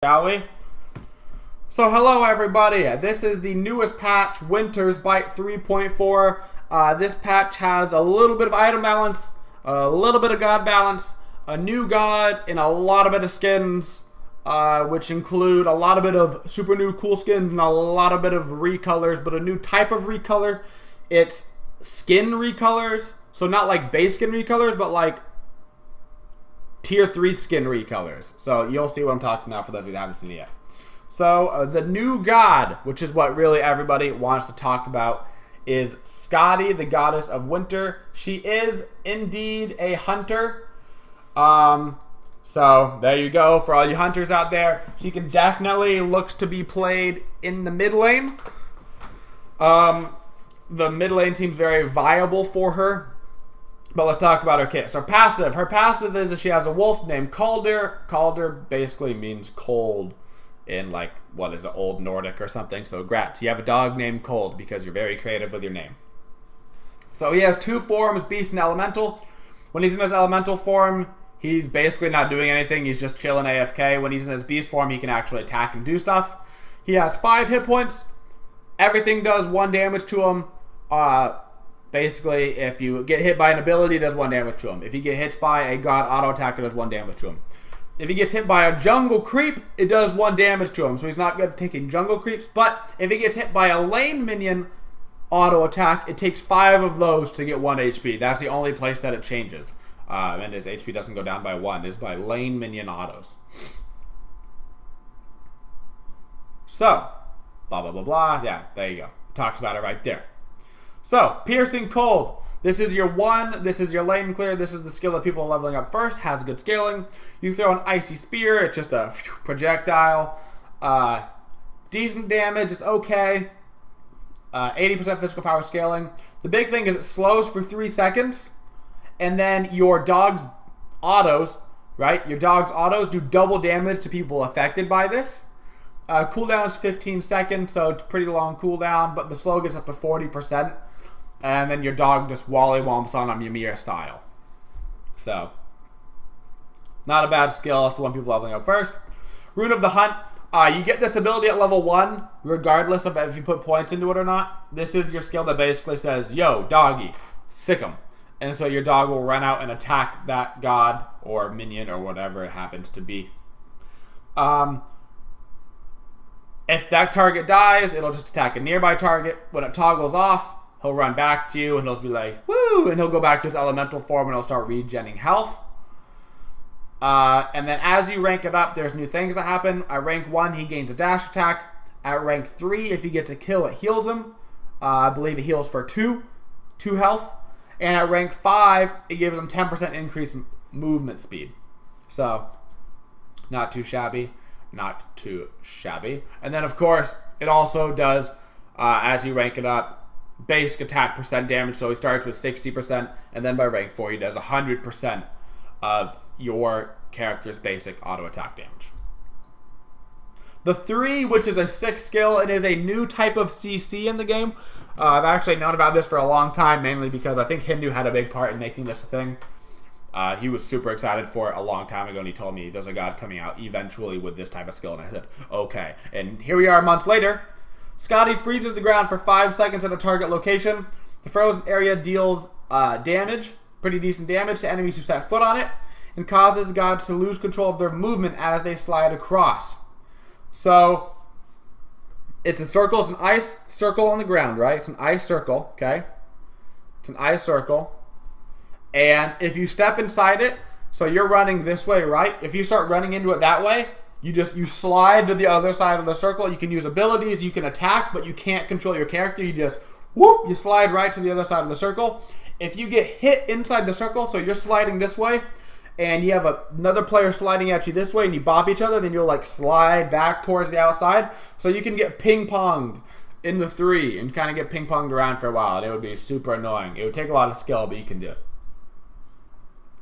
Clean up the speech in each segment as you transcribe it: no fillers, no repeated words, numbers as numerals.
Shall we? So hello everybody, this is the newest patch, Winter's Bite 3.4. This patch has a little bit of item balance, a little bit of god balance, a new god, and a lot of bit of skins, which include a lot of bit of super new cool skins and a lot of bit of recolors, but a new type of recolor. It's skin recolors, so not like base skin recolors, but like tier 3 skin recolors. So you'll see what I'm talking about for those of you that haven't seen it yet. So the new god, which is what really everybody wants to talk about, is SKADI, the goddess of winter. She is indeed a hunter. So there you go for all you hunters out there. She can definitely looks to be played in the mid lane. The mid lane seems very viable for her. But let's talk about her kit. So passive. Her passive is that she has a wolf named Calder. Calder basically means cold in like, what is it, Old Nordic or something. So grats. You have a dog named Cold because you're very creative with your name. So he has two forms, Beast and Elemental. When he's in his Elemental form, he's basically not doing anything. He's just chilling AFK. When he's in his Beast form, he can actually attack and do stuff. He has 5 hit points. Everything does 1 damage to him. Basically, if you get hit by an ability, it does 1 damage to him. If you get hit by a god auto attack, it does 1 damage to him. If he gets hit by a jungle creep, it does 1 damage to him. So he's not good at taking jungle creeps. But if he gets hit by a lane minion auto attack, it takes 5 of those to get 1 HP. That's the only place that it changes. And his HP doesn't go down by 1. It's by lane minion autos. So, blah, blah, blah, blah. Yeah, there you go. It talks about it right there. So, Piercing Cold. This is your one. This is your lane clear. This is the skill that people are leveling up first. Has good scaling. You throw an Icy Spear. It's just a projectile. Decent damage. It's okay. 80% physical power scaling. The big thing is it slows for 3 seconds. And then your dog's autos, right? Your dog's autos do double damage to people affected by this. Cooldown is 15 seconds, so it's pretty long cooldown, but the slow gets up to 40%. And then your dog just wally womps on Ymir style. So, not a bad skill. It's the one people leveling up first. Rune of the Hunt. You get this ability at level 1, regardless of if you put points into it or not. This is your skill that basically says, yo, doggy, sick 'em. And so your dog will run out and attack that god or minion or whatever it happens to be. If that target dies, it'll just attack a nearby target. When it toggles off, he'll run back to you and he'll be like, woo! And he'll go back to his elemental form and he'll start regenning health. And then as you rank it up, there's new things that happen. At rank 1, he gains a dash attack. At rank 3, if he gets a kill, it heals him. I believe it heals for 2 health. And at rank 5, it gives him 10% increase in movement speed. So, not too shabby. Not too shabby. And then, of course, it also does, as you rank it up, basic attack percent damage. So he starts with 60%, and then by rank 4, he does 100% of your character's basic auto attack damage. The 3, which is a 6 skill, it is a new type of CC in the game. I've actually known about this for a long time, mainly because I think Hindu had a big part in making this a thing. He was super excited for it a long time ago, and he told me there's a god coming out eventually with this type of skill, and I said, okay. And here we are months later. SKADI freezes the ground for 5 seconds at a target location. The frozen area deals damage, pretty decent damage, to enemies who set foot on it, and causes the gods to lose control of their movement as they slide across. So, it's a circle, it's an ice circle on the ground, right? It's an ice circle, okay? It's an ice circle. And if you step inside it, so you're running this way, right? If you start running into it that way, you slide to the other side of the circle. You can use abilities, you can attack, but you can't control your character. You just, whoop, you slide right to the other side of the circle. If you get hit inside the circle, so you're sliding this way, and you have another player sliding at you this way, and you bop each other, then you'll like slide back towards the outside. So you can get ping-ponged in the 3 and kind of get ping-ponged around for a while, and it would be super annoying. It would take a lot of skill, but you can do it.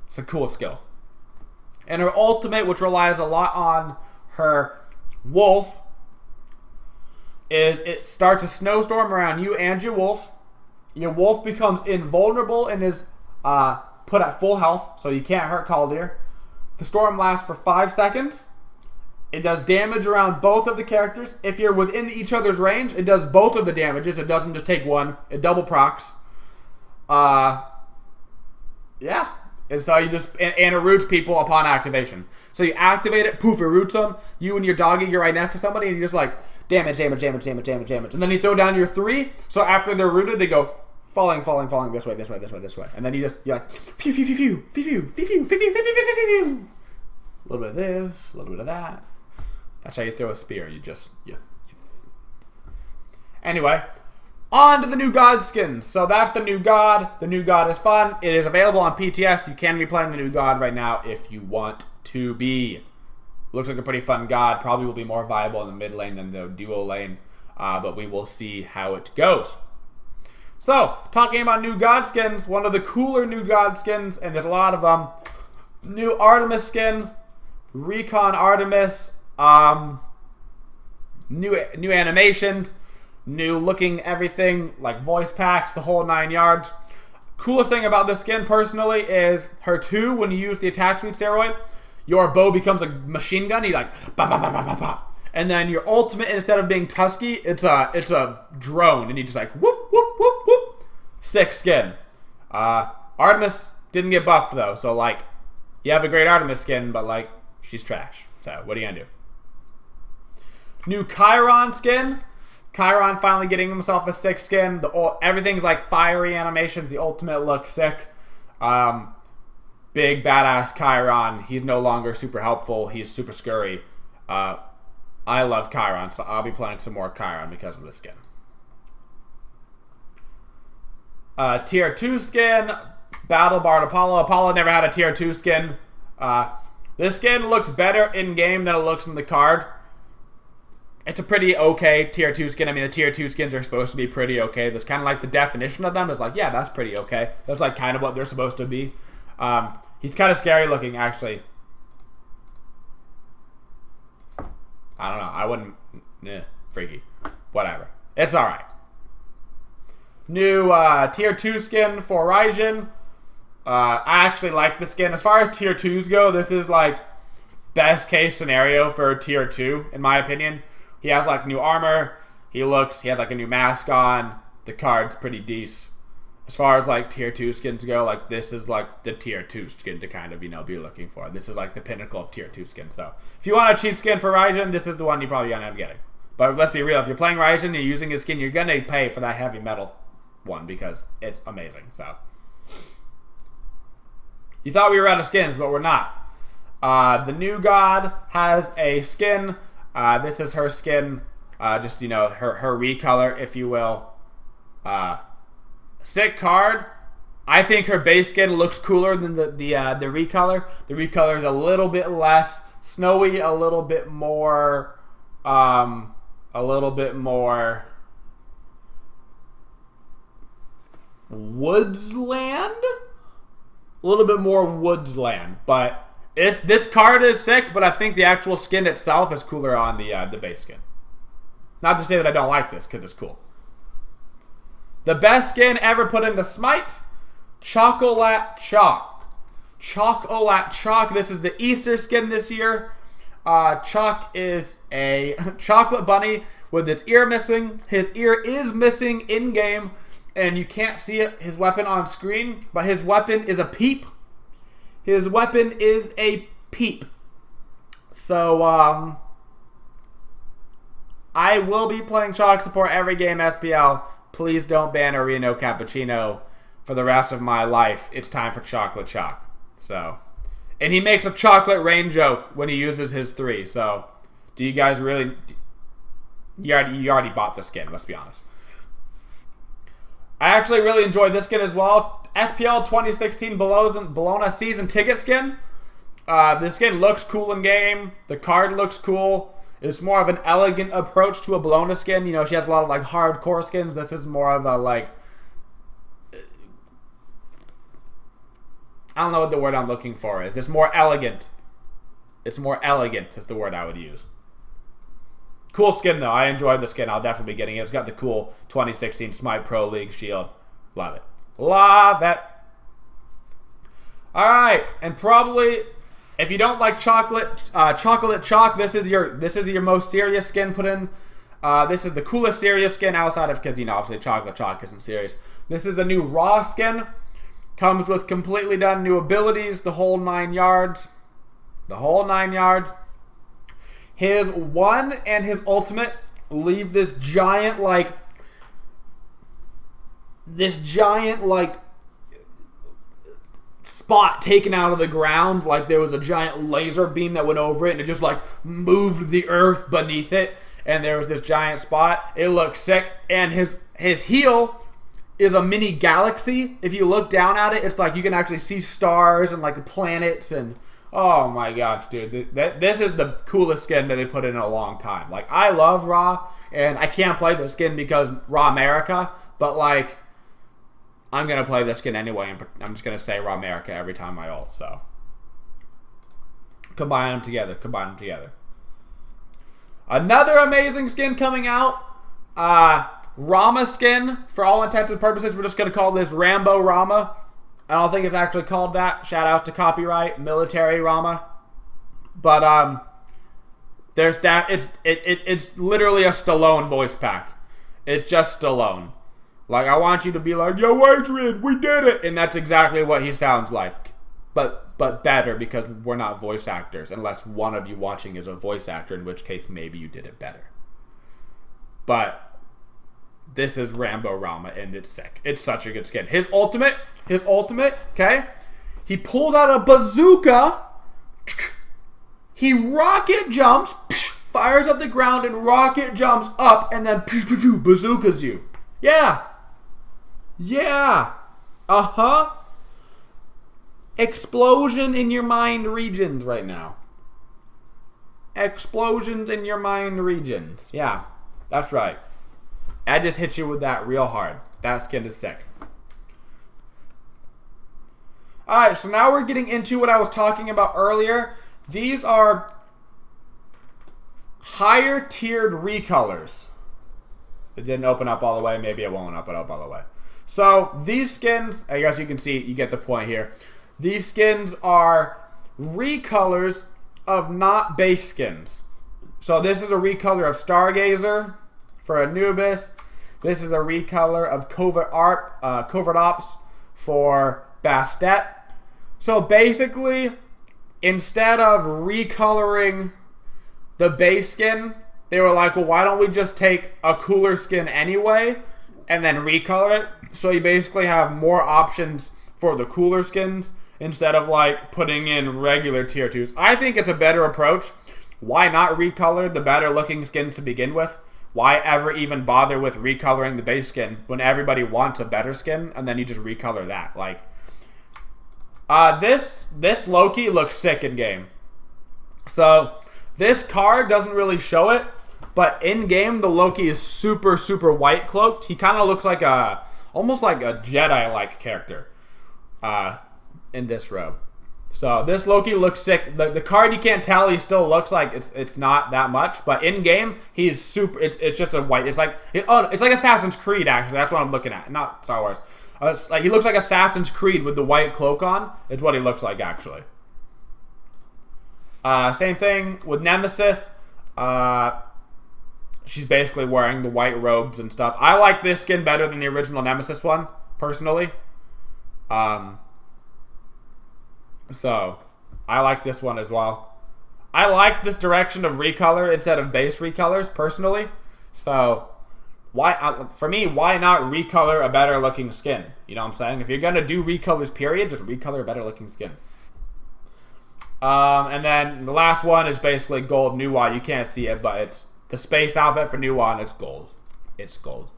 It's a cool skill. And her ultimate, which relies a lot on her wolf, is it starts a snowstorm around you and your wolf. Your wolf becomes invulnerable and is put at full health, so you can't hurt Caldir. The storm lasts for 5 seconds, It does damage around both of the characters. If you're within each other's range, it does both of the damages. It doesn't just take one. It double procs. Yeah. And so you just, and it roots people upon activation. So you activate it, poof, it roots them. You and your doggy, you're right next to somebody, and you're just like, damage, damage, damage, damage, damage, damage. And then you throw down your 3. So after they're rooted, they go falling, falling, falling, this way, this way, this way, this way. And then you're like, phew, phew, phew, phew, phew, phew, phew, phew, phew, phew, phew, phew, phew. A little bit of this, a little bit of that. That's how you throw a spear. Anyway, on to the new God skins. So that's the new God. The new God is fun. It is available on PTS. You can be playing the new God right now if you want to be. Looks like a pretty fun God. Probably will be more viable in the mid lane than the duo lane. But we will see how it goes. So, talking about new God skins, one of the cooler new God skins, and there's a lot of them. New Artemis skin, Recon Artemis, new animations, new looking everything, like voice packs, the whole 9 yards. Coolest thing about this skin, personally, is her 2, when you use the attack speed steroid, your bow becomes a machine gun. You like, bop, bop, bop, bop, bop, bop. And then your ultimate, instead of being Tusky, it's a drone, and you just like, whoop, whoop, whoop, whoop. Sick skin. Artemis didn't get buffed, though, so, like, you have a great Artemis skin, but, like, she's trash. So, what are you gonna do? New Chiron skin. Chiron finally getting himself a sick skin. Everything's like fiery animations. The ultimate looks sick. Big badass Chiron. He's no longer super helpful. He's super scurry. I love Chiron, so I'll be playing some more Chiron because of this skin. Tier 2 skin. Battle Bard Apollo. Apollo never had a tier 2 skin. This skin looks better in-game than it looks in the card. It's a pretty okay tier 2 skin. I mean, the tier 2 skins are supposed to be pretty okay. That's kind of like the definition of them is like, yeah, that's pretty okay. That's like kind of what they're supposed to be. He's kind of scary looking, actually. I don't know. I wouldn't... freaky. Whatever. It's alright. New tier 2 skin for Raijin. I actually like the skin. As far as tier 2s go, this is like best case scenario for tier 2, in my opinion. He has like new armor. He had like a new mask on. The card's pretty decent. As far as like tier 2 skins go, like this is like the tier 2 skin to kind of, be looking for. This is like the pinnacle of tier 2 skins. So if you want a cheap skin for Raijin, this is the one you probably gonna end up getting. But let's be real, if you're playing Raijin and you're using his skin, you're gonna pay for that heavy metal one because it's amazing. So you thought we were out of skins, but we're not. The new God has a skin. This is her skin, just, her recolor, if you will. Sick card. I think her base skin looks cooler than the recolor. The recolor is a little bit less snowy, a little bit more woodsland? A little bit more woodsland, but this card is sick, but I think the actual skin itself is cooler on the base skin. Not to say that I don't like this, because it's cool. The best skin ever put into Smite, Chocolat Chalk. Chocolat Chalk. This is the Easter skin this year. Chalk is a chocolate bunny with its ear missing. His ear is missing in-game, and you can't see it, his weapon on screen, but his weapon is a peep. His weapon is a peep. So, I will be playing Chalk support every game SPL. Please don't ban a Reno Cappuccino for the rest of my life. It's time for Chocolate Chalk. So, and he makes a chocolate rain joke when he uses his 3. So, do you guys really... You already bought the skin, let's be honest. I actually really enjoyed this skin as well. SPL 2016 Bologna season ticket skin. This skin looks cool in game. The card looks cool. It's more of an elegant approach to a Bologna skin. She has a lot of like hardcore skins. This is more of a like... I don't know what the word I'm looking for is. It's more elegant. It's more elegant is the word I would use. Cool skin though. I enjoyed the skin. I'll definitely be getting it. It's got the cool 2016 Smite Pro League shield. Love it. Love it. Alright. And probably If you don't like chocolate chalk, this is your most serious skin put in. This is the coolest serious skin outside of, because obviously chocolate chalk isn't serious. This is the new raw skin. Comes with completely done new abilities, the whole 9 yards. The whole 9 yards. His 1 and his ultimate leave this giant spot taken out of the ground, like there was a giant laser beam that went over it and it just like moved the earth beneath it, and there was this giant spot. It looked sick. And his heel is a mini galaxy. If you look down at it, it's like you can actually see stars and like the planets, and oh my gosh, dude, this is the coolest skin that they put in a long time. Like, I love Raw, and I can't play this skin because Raw America, but like, I'm going to play this skin anyway, and I'm just going to say Raw America every time I ult, so. Combine them together. Another amazing skin coming out, Rama skin. For all intents and purposes, we're just going to call this Rambo Rama. I don't think it's actually called that. Shout outs to copyright, military Rama. But, there's that. It's literally a Stallone voice pack. It's just Stallone. Like, I want you to be like, yo, Adrian, we did it! And that's exactly what he sounds like. But better, because we're not voice actors. Unless one of you watching is a voice actor, in which case maybe you did it better. But this is Rambo Rama, and it's sick. It's such a good skin. His ultimate, okay? He pulled out a bazooka. He rocket jumps, fires up the ground, and rocket jumps up, and then bazookas you. Yeah. Uh-huh. Explosion in your mind regions right now. Explosions in your mind regions. Yeah, that's right. I just hit you with that real hard. That skin is sick. Alright, so now we're getting into what I was talking about earlier. These are higher tiered recolors. It didn't open up all the way. Maybe it won't open up all the way. So these skins, I guess you can see, you get the point here. These skins are recolors of not base skins. So this is a recolor of Stargazer for Anubis. This is a recolor of Covert Ops for Bastet. So basically, instead of recoloring the base skin, they were like, well, why don't we just take a cooler skin anyway and then recolor it? So you basically have more options for the cooler skins instead of like putting in regular tier 2s. I think it's a better approach. Why not recolor the better looking skins to begin with? Why ever even bother with recoloring the base skin when everybody wants a better skin, and then you just recolor that? Like, this Loki looks sick in game. So this card doesn't really show it, but in game the Loki is super white cloaked. He kind of looks like almost like a Jedi-like character in this robe. So this Loki looks sick. The card, you can't tell, he still looks like it's not that much, but in game he's super. It's just a white. It's like Assassin's Creed, actually. That's what I'm looking at, not Star Wars. Like, he looks like Assassin's Creed with the white cloak on. Is what he looks like, actually. Same thing with Nemesis. She's basically wearing the white robes and stuff. I like this skin better than the original Nemesis one, personally. So, I like this one as well. I like this direction of recolor instead of base recolors, personally. So, for me, why not recolor a better looking skin? You know what I'm saying? If you're going to do recolors, period, just recolor a better looking skin. And then the last one is basically gold Nuwa. You can't see it, but it's the space outfit for Nuwa, and it's gold. It's gold.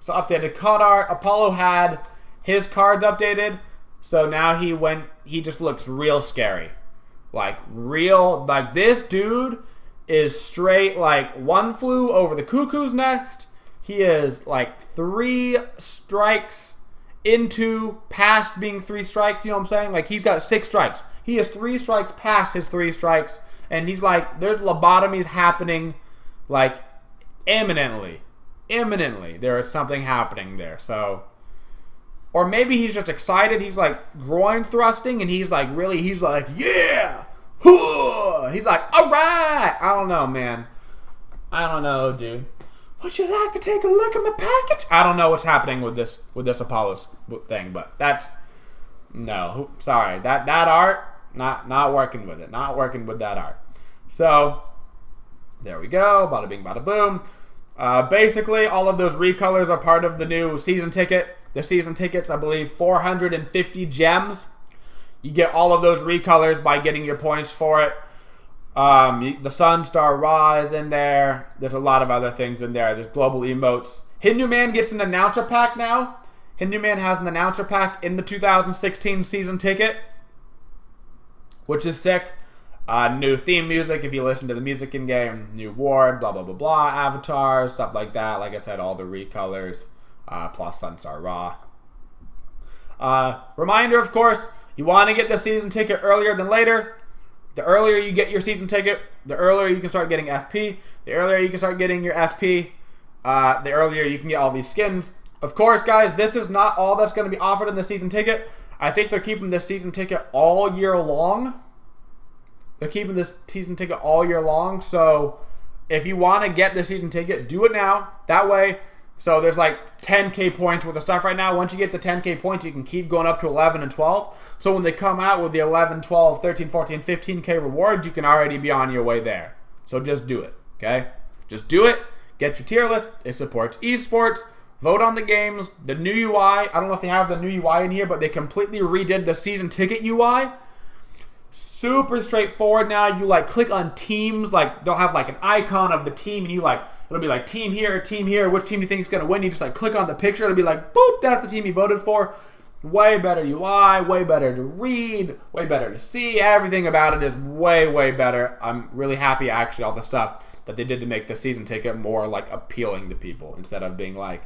So updated card art. Apollo had his cards updated. So now he just looks real scary. Like this dude is straight, like, one flew over the cuckoo's nest. He is like 3 strikes into past being 3 strikes, you know what I'm saying? Like, he's got 6 strikes. He is 3 strikes past his 3 strikes, and he's like, there's lobotomies happening, like, imminently. There is something happening there. So Or maybe he's just excited. He's like groin thrusting, and he's like, yeah! He's like, all right! I don't know, man. I don't know, dude. Would you like to take a look at my package? I don't know what's happening with this Apollo thing, but that's... No, sorry. That art, not working with it. Not working with that art. So, there we go. Bada bing, bada boom. Basically, all of those recolors are part of the new season ticket. The season ticket's, I believe, 450 gems. You get all of those recolors by getting your points for it. The Sunstar Ra is in there. There's a lot of other things in there. There's global emotes. Hindu Man gets an announcer pack now. Hindu Man has an announcer pack in the 2016 season ticket, which is sick. New theme music if you listen to the music in game. New ward, blah blah blah blah. Avatars, stuff like that. Like I said, all the recolors. Plus Sunstar Ra. Reminder, of course, you want to get the season ticket earlier than later. The earlier you get your season ticket, the earlier you can start getting FP. The earlier you can start getting your FP, the earlier you can get all these skins. Of course, guys, this is not all that's going to be offered in the season ticket. I think they're keeping this season ticket all year long. They're keeping this season ticket all year long. So if you want to get the season ticket, do it now. That way... So there's like 10k points worth of stuff right now. Once you get the 10k points, you can keep going up to 11 and 12. So when they come out with the 11, 12, 13, 14, 15k rewards, you can already be on your way there. So just do it, okay? Just do it. Get your tier list. It supports esports. Vote on the games. The new UI. I don't know if they have the new UI in here, but they completely redid the season ticket UI. Super straightforward now. You like click on teams. Like they'll have like an icon of the team, and you like... It'll be like team here. Which team do you think is going to win? You just like click on the picture. It'll be like, boop, that's the team you voted for. Way better UI, way better to read, way better to see. Everything about it is way, way better. I'm really happy, actually, all the stuff that they did to make the season ticket more like appealing to people instead of being like,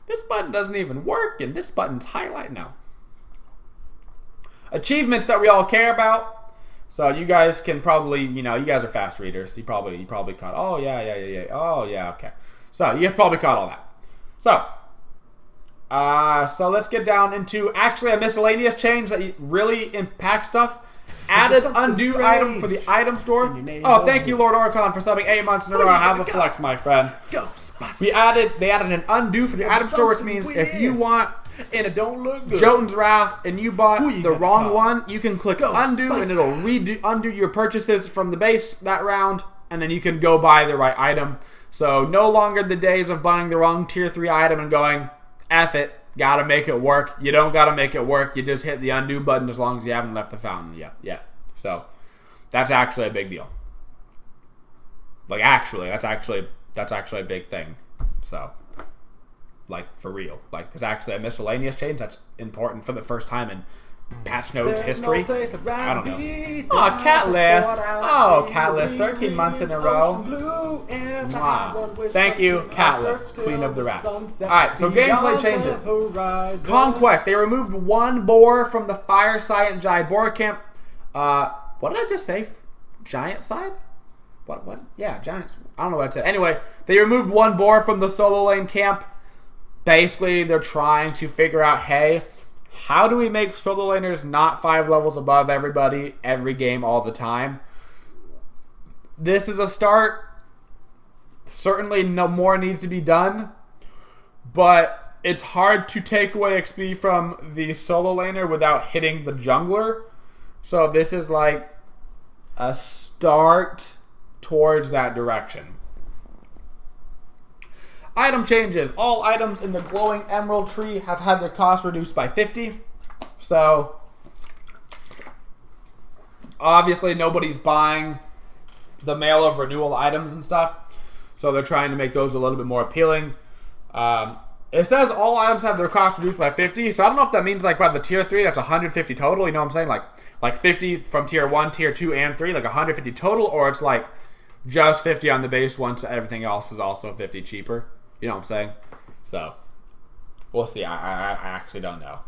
this button doesn't even work and this button's highlight now. Achievements that we all care about. So you guys can probably, you guys are fast readers. You probably caught, oh, yeah. Oh, yeah, okay. So you've probably caught all that. So let's get down into actually a miscellaneous change that really impacts stuff. Added undo item for the item store. Oh, thank you, Lord Oricon, for subbing 8 months in a row. Have a flex, my friend. They added an undo for the item store, which means if you want... And it don't look good. Jotun's Wrath, and you bought the wrong one, you can click undo, and it'll undo your purchases from the base that round, and then you can go buy the right item. So no longer the days of buying the wrong tier 3 item and going, F it, gotta make it work. You don't gotta make it work. You just hit the undo button as long as you haven't left the fountain yet. So that's actually a big deal. Like actually, that's actually a big thing. So. Like, for real. Like, there's actually a miscellaneous change that's important for the first time in patch nodes history. I don't know. Oh, Catless. Oh, Catless. 13 months in a row. Wow. Thank you, Catless, Queen of the Rats. Alright, so gameplay changes. Conquest. They removed one boar from the Fire Science Giant Boar Camp. What did I just say? Giant side? What? Yeah, Giants. I don't know what I said. Anyway, they removed one boar from the solo lane camp. Basically, they're trying to figure out, hey, how do we make solo laners not 5 levels above everybody, every game, all the time? This is a start. Certainly, no more needs to be done. But it's hard to take away XP from the solo laner without hitting the jungler. So this is like a start towards that direction. Item changes. All items in the glowing emerald tree have had their cost reduced by 50. So, obviously nobody's buying the Mail of Renewal items and stuff. So they're trying to make those a little bit more appealing. It says all items have their cost reduced by 50. So I don't know if that means like by the tier 3, that's 150 total. You know what I'm saying? Like 50 from tier 1, tier 2, and 3. Like 150 total. Or it's like just 50 on the base one. So everything else is also 50 cheaper. You know what I'm saying? So, we'll see. I actually don't know.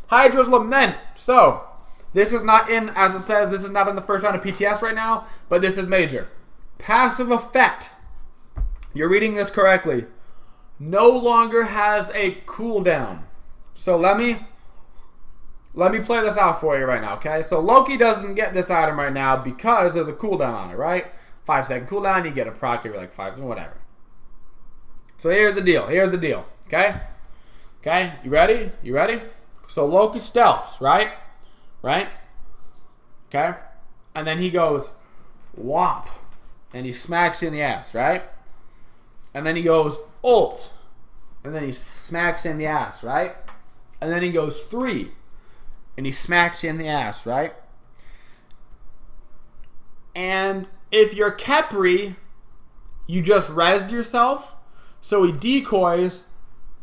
Hydra's Lament. So, this is not in, as it says, this is not in the first round of PTS right now, but this is major. Passive effect. You're reading this correctly. No longer has a cooldown. So let me play this out for you right now, okay? So Loki doesn't get this item right now because there's a cooldown on it, right? 5-second cooldown, you get a proc every like 5, whatever. So here's the deal. Okay? Okay, you ready? So Loki stealths, right? Okay? And then he goes whomp. And he smacks you in the ass, right? And then he goes ult. And then he smacks you in the ass, right? And then he goes 3. And he smacks you in the ass, right? And if you're Kepri, you just rezzed yourself. So he decoys,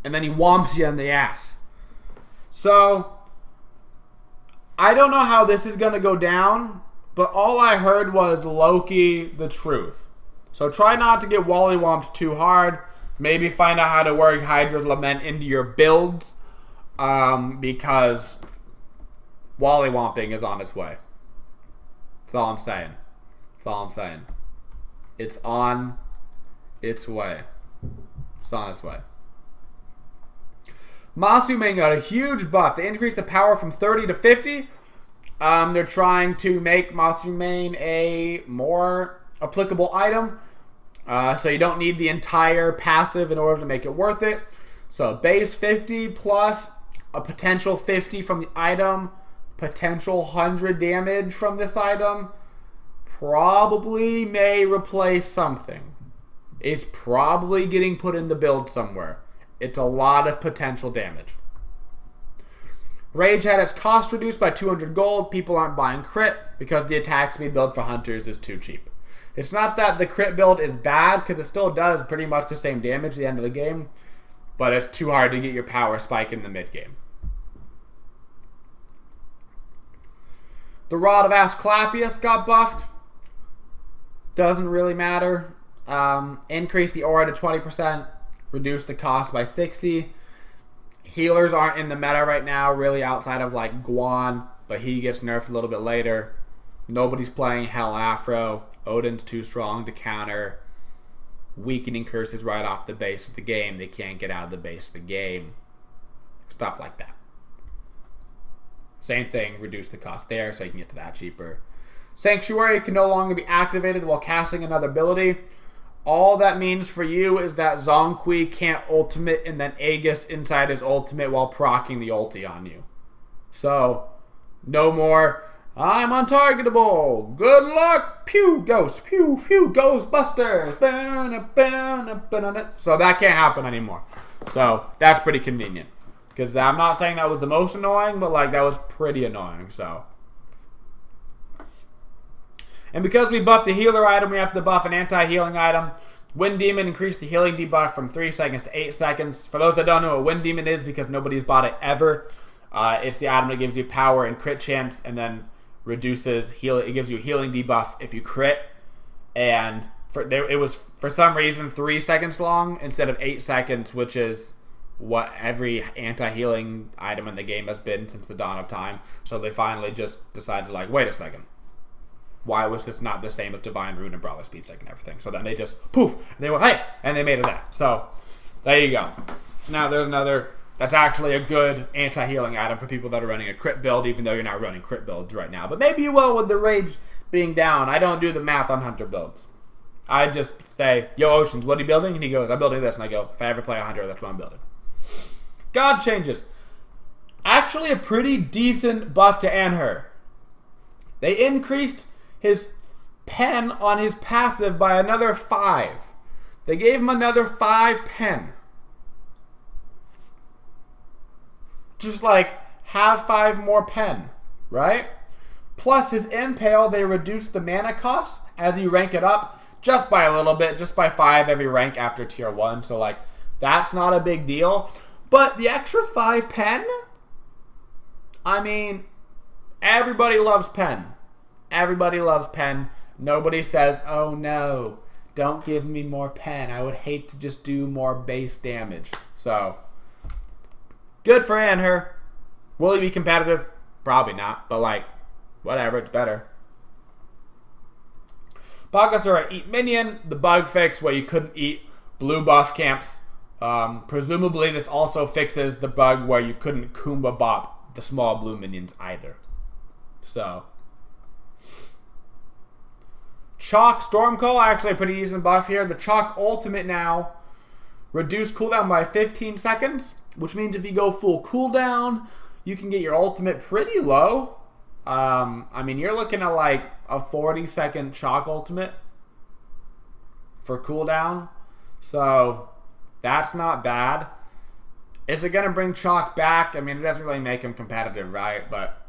and then he whomps you in the ass. So, I don't know how this is going to go down, but all I heard was Loki the truth. So try not to get Wally Whomped too hard. Maybe find out how to work Hydra's Lament into your builds, because Wally Whomping is on its way. That's all I'm saying. It's on its way. It's on its way. Masumane got a huge buff. They increased the power from 30 to 50. They're trying to make Masumane a more applicable item. So you don't need the entire passive in order to make it worth it. So base 50 plus a potential 50 from the item. Potential 100 damage from this item. Probably may replace something. It's probably getting put in the build somewhere. It's a lot of potential damage. Rage had its cost reduced by 200 gold. People aren't buying crit because the attack speed build for hunters is too cheap. It's not that the crit build is bad, because it still does pretty much the same damage at the end of the game, but it's too hard to get your power spike in the mid game. The Rod of Asclepius got buffed. Doesn't really matter. Increase the aura to 20%. Reduce the cost by 60. Healers aren't in the meta right now, really, outside of like Guan, but he gets nerfed a little bit later. Nobody's playing Hell Afro. Odin's too strong to counter. Weakening curses right off the base of the game. They can't get out of the base of the game. Stuff like that. Same thing, reduce the cost there so you can get to that cheaper. Sanctuary can no longer be activated while casting another ability. All that means for you is that Zongqi can't ultimate and then Aegis inside his ultimate while proccing the ulti on you. So, no more, I'm untargetable. Good luck. Pew, ghost. Pew, pew, Ghostbusters. So that can't happen anymore. So, that's pretty convenient. Because I'm not saying that was the most annoying, but like that was pretty annoying, so. And because we buffed the healer item, we have to buff an anti-healing item. Wind Demon increased the healing debuff from 3 seconds to 8 seconds. For those that don't know what Wind Demon is, because nobody's bought it ever, it's the item that gives you power and crit chance, and then reduces heal. It gives you a healing debuff if you crit. And it was for some reason 3 seconds long instead of 8 seconds, which is what every anti-healing item in the game has been since the dawn of time. So they finally just decided, like, wait a second. Why was this not the same as Divine Rune and Brawler Speed Stick and everything? So then they just, poof, and they went, hey, and they made it that. So, there you go. Now there's another, that's actually a good anti-healing item for people that are running a crit build, even though you're not running crit builds right now. But maybe you will with the Rage being down. I don't do the math on Hunter builds. I just say, yo, Oceans, what are you building? And he goes, I'm building this. And I go, if I ever play a Hunter, that's what I'm building. God changes. Actually a pretty decent buff to Anhur. They increased his pen on his passive by another 5. They gave him another 5 pen. Just like, have 5 more pen, right? Plus his Impale, they reduced the mana cost as you rank it up just by a little bit, just by 5 every rank after tier 1. So like, that's not a big deal. But the extra 5 pen, I mean, everybody loves pen. Everybody loves pen. Nobody says, oh no, don't give me more pen. I would hate to just do more base damage. So, good for Anhur. Will he be competitive? Probably not, but like, whatever, it's better. Bakasura eat minion, the bug fix where you couldn't eat blue buff camps Presumably, this also fixes the bug where you couldn't Kumba Bop the small blue minions either. So, Chalk Stormcall, actually a pretty decent buff here. The Chalk ultimate now, reduced cooldown by 15 seconds, which means if you go full cooldown, you can get your ultimate pretty low. I mean, you're looking at like a 40-second Chalk ultimate for cooldown. So, that's not bad. Is it going to bring Chalk back? I mean, it doesn't really make him competitive, right? But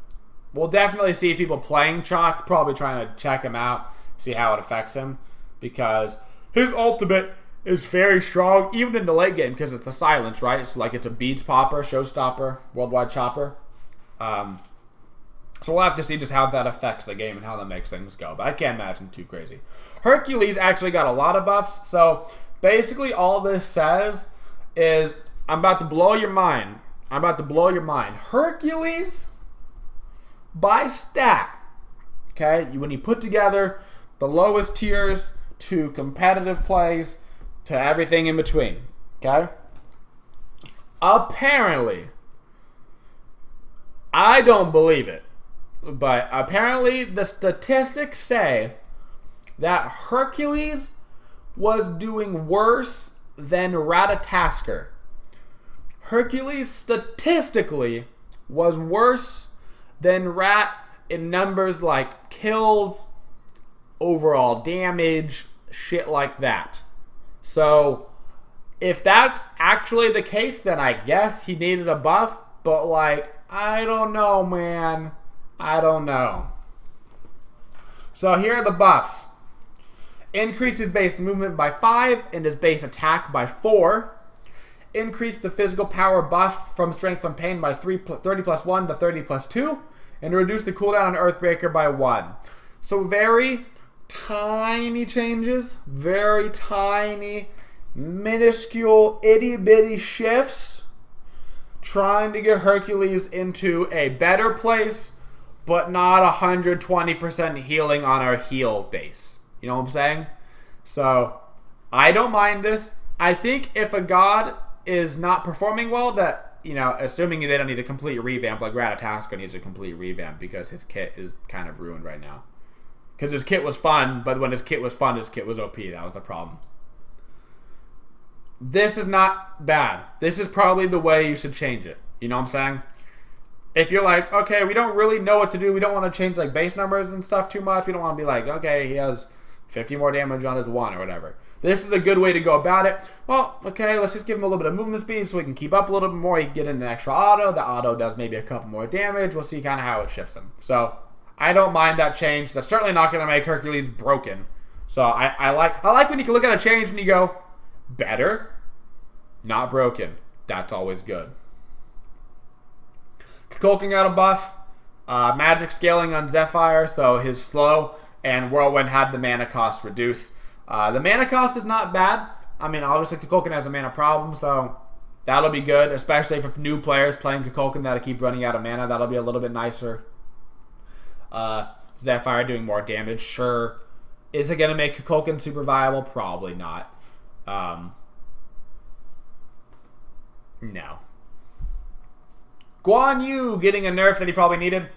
we'll definitely see people playing Chalk, probably trying to check him out, see how it affects him. Because his ultimate is very strong, even in the late game, because it's the silence, right? So, like, it's a beads popper, showstopper, worldwide chopper. So we'll have to see just how that affects the game and how that makes things go. But I can't imagine too crazy. Hercules actually got a lot of buffs. So basically all this says is, I'm about to blow your mind. I'm about to blow your mind. Hercules, by stat, okay, when you put together the lowest tiers to competitive plays to everything in between, okay? Apparently, I don't believe it, but apparently the statistics say that Hercules was doing worse than Ratatasker. Hercules statistically was worse than Rat in numbers like kills, overall damage, shit like that. So, if that's actually the case, then I guess he needed a buff, but like, I don't know, man. I don't know. So here are the buffs. Increase his base movement by 5 and his base attack by 4. Increase the physical power buff from Strength from Pain by 30 plus 1 to 30 plus 2. And reduce the cooldown on Earthbreaker by 1. So very tiny changes. Very tiny, minuscule, itty-bitty shifts. Trying to get Hercules into a better place, but not 120% healing on our heal base. You know what I'm saying? So, I don't mind this. I think if a god is not performing well, that, you know, assuming they don't need a complete revamp, like Ratatasker needs a complete revamp because his kit is kind of ruined right now. Because his kit was fun, but when his kit was fun, his kit was OP. That was the problem. This is not bad. This is probably the way you should change it. You know what I'm saying? If you're like, okay, we don't really know what to do. We don't want to change like base numbers and stuff too much. We don't want to be like, okay, he has 50 more damage on his 1 or whatever. This is a good way to go about it. Well, okay, let's just give him a little bit of movement speed so we can keep up a little bit more. He can get in an extra auto. The auto does maybe a couple more damage. We'll see kind of how it shifts him. So, I don't mind that change. That's certainly not going to make Hercules broken. So, I like when you can look at a change and you go, better, not broken. That's always good. Kukulkan got a buff. Magic scaling on Zephyr, so his slow and Whirlwind had the mana cost reduced. The mana cost is not bad. I mean, obviously Kukulkan has a mana problem, so that'll be good, especially if new players playing Kukulkan that'll keep running out of mana. That'll be a little bit nicer. Zephyr doing more damage, sure. Is it going to make Kukulkan super viable? Probably not. No. Guan Yu getting a nerf that he probably needed.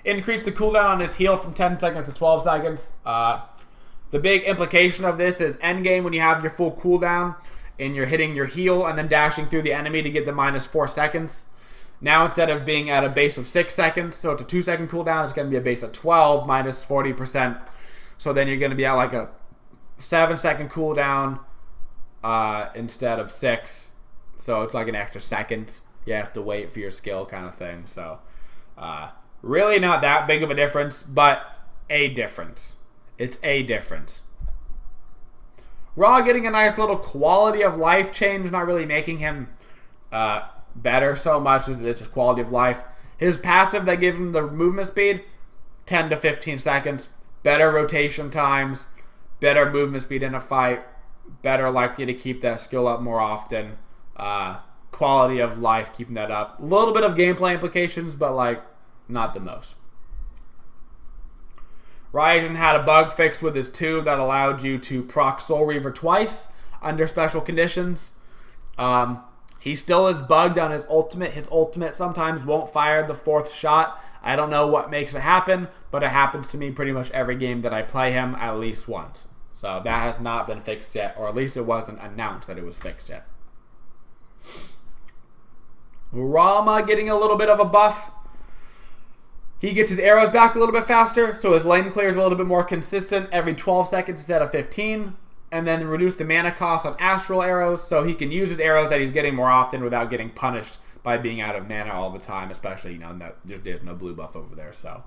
Increased the cooldown on his heal from 10 seconds to 12 seconds. The big implication of this is endgame when you have your full cooldown and you're hitting your heal and then dashing through the enemy to get the minus 4 seconds. Now instead of being at a base of 6 seconds, so it's a 2-second cooldown, it's going to be a base of 12 minus 40%. So then you're going to be at like a 7-second cooldown instead of 6. So it's like an extra second. You have to wait for your skill kind of thing. So really not that big of a difference, but a difference. It's a difference. Raw getting a nice little quality of life change, not really making him better so much as it's just quality of life. His passive that gives him the movement speed, 10 to 15 seconds. Better rotation times, better movement speed in a fight, better likely to keep that skill up more often. Quality of life, keeping that up. A little bit of gameplay implications, but like not the most. Raijin had a bug fixed with his 2 that allowed you to proc Soul Reaver twice under special conditions. He still is bugged on his ultimate. His ultimate sometimes won't fire the 4th shot. I don't know what makes it happen, but it happens to me pretty much every game that I play him at least once. So that has not been fixed yet, or at least it wasn't announced that it was fixed yet. Rama getting a little bit of a buff. He gets his arrows back a little bit faster, so his lane clear is a little bit more consistent every 12 seconds instead of 15. And then reduce the mana cost on astral arrows, so he can use his arrows that he's getting more often without getting punished by being out of mana all the time, especially, there's no blue buff over there. So,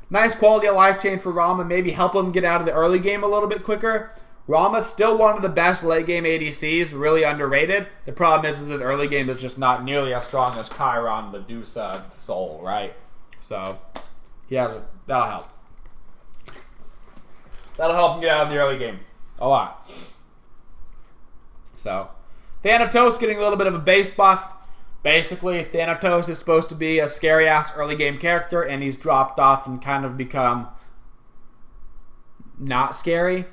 nice quality of life change for Rama. Maybe help him get out of the early game a little bit quicker. Rama's still one of the best late game ADCs, really underrated. The problem is his early game is just not nearly as strong as Chiron, Medusa, Soul, right? So, that'll help. That'll help him get out of the early game a lot. So, Thanatos getting a little bit of a base buff. Basically, Thanatos is supposed to be a scary-ass early game character, and he's dropped off and kind of become not scary.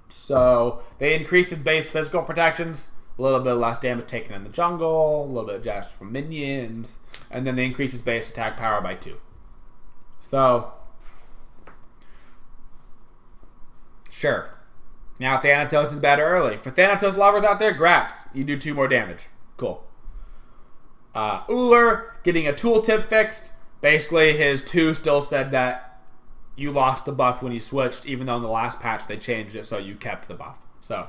So, they increase his base physical protections, a little bit less damage taken in the jungle, a little bit of damage from minions, and then they increase his base attack power by 2. So, sure. Now Thanatos is better early. For Thanatos lovers out there, grats. You do 2 more damage. Cool. Uller getting a tooltip fixed. Basically, his 2 still said that you lost the buff when you switched, even though in the last patch they changed it so you kept the buff. So,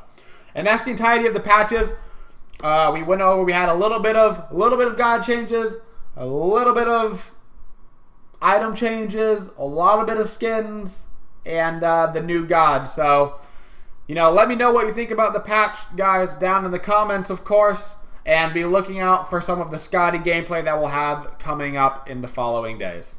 and that's the entirety of the patches. We went over. We had a little bit of god changes, a little bit of item changes, a lot of bit of skins, and the new god. So, let me know what you think about the patch, guys, down in the comments, of course, and be looking out for some of the SKADI gameplay that we'll have coming up in the following days.